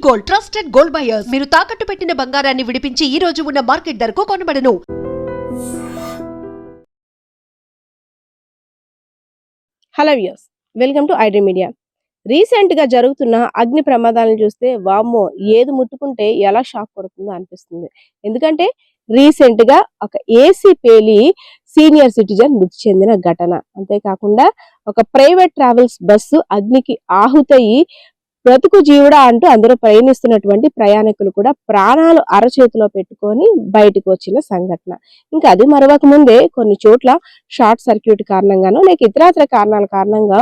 Gold, trusted gold buyers. మీరు తాకట్టు పెట్టిన బంగారాన్ని విడిపించి ఈ రోజు ఉన్న మార్కెట్ ధరకు కొనబడను. Hello viewers, welcome to iDream media. Recent గా జరుగుతున్న అగ్ని ప్రమాదాలను చూస్తే వామ్మో ఏది ముట్టుకుంటే ఎలా షాక్ కొడుతుందో అనిపిస్తుంది. ఎందుకంటే రీసెంట్ గా ఒక ఏసీ పేలి సీనియర్ సిటిజన్ మృతి చెందిన ఘటన. అంతేకాకుండా ఒక ప్రైవేట్ ట్రావెల్స్ బస్సు అగ్నికి ఆహుతయి బ్రతుకు జీవుడా అంటూ అందరూ ప్రయాణిస్తున్నటువంటి ప్రయాణికులు కూడా ప్రాణాలు అరచేతిలో పెట్టుకొని బయటకు వచ్చిన సంఘటన. ఇంకా అది మరొక ముందే కొన్ని చోట్ల షార్ట్ సర్క్యూట్ కారణంగానో లేక ఇతరత్ర కారణాల కారణంగా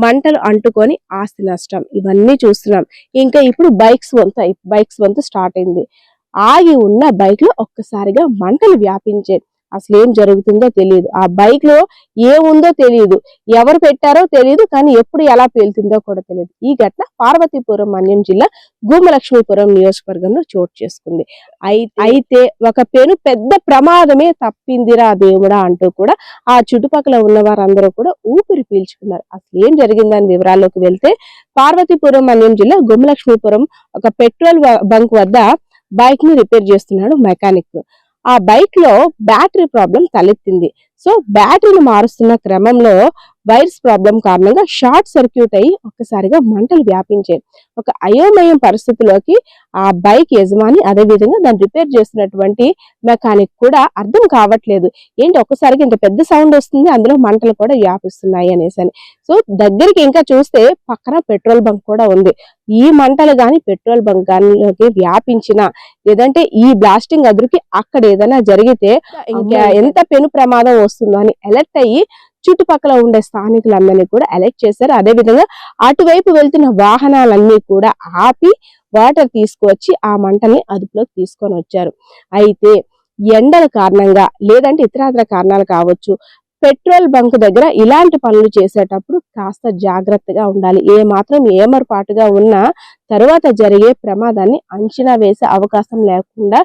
మంటలు అంటుకొని ఆస్తి నష్టం ఇవన్నీ చూస్తున్నాం. ఇంకా ఇప్పుడు బైక్స్ వంతు స్టార్ట్ అయింది. ఆగి ఉన్న బైక్ లో ఒక్కసారిగా మంటలు వ్యాపించే అసలు ఏం జరుగుతుందో తెలియదు. ఆ బైక్ లో ఏముందో తెలియదు, ఎవరు పెట్టారో తెలియదు, కానీ ఎప్పుడు ఎలా పేలుతుందో కూడా తెలియదు. ఈ ఘటన పార్వతీపురం మన్యం జిల్లా గుమ్మలక్ష్మీపురం నియోజకవర్గంలో చోటు చేసుకుంది. అయితే ఒక పెద్ద ప్రమాదమే తప్పిందిరా దేవుడా అంటూ కూడా ఆ చుట్టుపక్కల ఉన్న వారందరూ కూడా ఊపిరి పీల్చుకున్నారు. అసలు ఏం జరిగిందని వివరాల్లోకి వెళ్తే, పార్వతీపురం మన్యం జిల్లా గుమ్మలక్ష్మీపురం ఒక పెట్రోల్ బంక్ వద్ద బైక్ ని రిపేర్ చేస్తున్నాడు మెకానిక్. ఆ బైక్ లో బ్యాటరీ ప్రాబ్లం తలెత్తింది. సో బ్యాటరీని మారుస్తున్న క్రమంలో వైర్స్ ప్రాబ్లం కారణంగా షార్ట్ సర్క్యూట్ అయ్యి ఒక్కసారిగా మంటలు వ్యాపించాయి. ఒక అయోమయం పరిస్థితిలోకి ఆ బైక్ యజమాని, అదే విధంగా దాన్ని రిపేర్ చేస్తున్నటువంటి మెకానిక్ కూడా అర్థం కావట్లేదు, ఏంటి ఒక్కసారిగా ఇంత పెద్ద సౌండ్ వస్తుంది, అందులో మంటలు కూడా వ్యాపిస్తున్నాయి అనేసి. సో దగ్గరికి ఇంకా చూస్తే పక్కన పెట్రోల్ బంక్ కూడా ఉంది. ఈ మంటలు గాని పెట్రోల్ బంక్ గానిలోకి వ్యాపించినా, లేదంటే ఈ బ్లాస్టింగ్ అదురుకి అక్కడ ఏదైనా జరిగితే ఇంకా ఎంత పెను ప్రమాదం వస్తుందో అని అలర్ట్ అయ్యి చుట్టుపక్కల ఉండే స్థానికులందరినీ కూడా అలర్ట్ చేశారు. అదే విధంగా అటువైపు వెళ్తున్న వాహనాలన్నీ కూడా ఆపి వాటర్ తీసుకువచ్చి ఆ మంటల్ని అదుపులోకి తీసుకొని వచ్చారు. అయితే ఎండల కారణంగా లేదంటే ఇతరత్ర కారణాలు కావచ్చు, పెట్రోల్ బంక్ దగ్గర ఇలాంటి పనులు చేసేటప్పుడు కాస్త జాగ్రత్తగా ఉండాలి. ఏమాత్రం ఏమరపాటుగా ఉన్నా తరువాత జరిగే ప్రమాదాన్ని అంచనా వేసే అవకాశం లేకుండా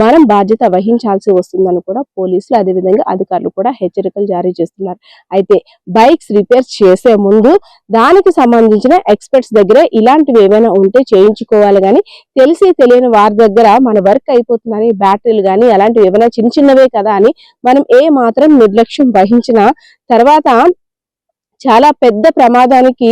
మనం బాధ్యత వహించాల్సి వస్తుందని కూడా పోలీసులు, అదేవిధంగా అధికారులు కూడా హెచ్చరికలు జారీ చేస్తున్నారు. అయితే బైక్స్ రిపేర్ చేసే ముందు దానికి సంబంధించిన ఎక్స్పర్ట్స్ దగ్గర ఇలాంటివి ఏమైనా ఉంటే చేయించుకోవాలి, కానీ తెలిసి తెలియని వారి దగ్గర మన వర్క్ అయిపోతుందని బ్యాటరీలు కానీ అలాంటివి ఏమైనా చిన్నవే కదా అని మనం ఏ మాత్రం నిర్లక్ష్యం వహించిన తర్వాత చాలా పెద్ద ప్రమాదానికి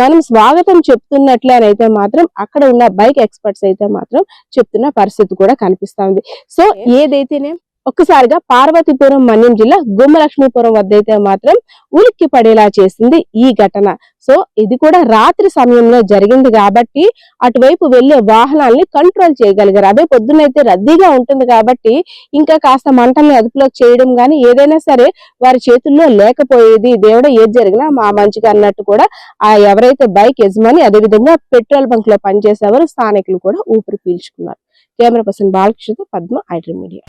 మనం స్వాగతం చెప్తున్నట్లే అయితే మాత్రం అక్కడ ఉన్న బైక్ ఎక్స్పర్ట్స్ అయితే మాత్రం చెప్తున్న పరిస్థితి కూడా కనిపిస్తుంది. సో ఏదైతేనే ఒక్కసారిగా పార్వతీపురం మన్యం జిల్లా గుమ్మలక్ష్మీపురం వద్ద అయితే మాత్రం ఉలిక్కి పడేలా చేసింది ఈ ఘటన. సో ఇది కూడా రాత్రి సమయంలో జరిగింది కాబట్టి అటువైపు వెళ్లే వాహనాల్ని కంట్రోల్ చేయగలిగారు. అదే పొద్దునైతే రద్దీగా ఉంటుంది కాబట్టి ఇంకా కాస్త మంటల్ని అదుపులోకి చేయడం కానీ ఏదైనా సరే వారి చేతుల్లో లేకపోయేది. దేవుడు ఏది జరిగినా మా మంచిగా అన్నట్టు కూడా ఆ ఎవరైతే బైక్ యజమాని, అదేవిధంగా పెట్రోల్ బంక్ లో పనిచేసేవారు స్థానికులు కూడా ఊపిరి పీల్చుకున్నారు. కెమెరా పర్సన్ బాలకృష్ణతో పద్మ, ఐడ్రీమ్ మీడియా.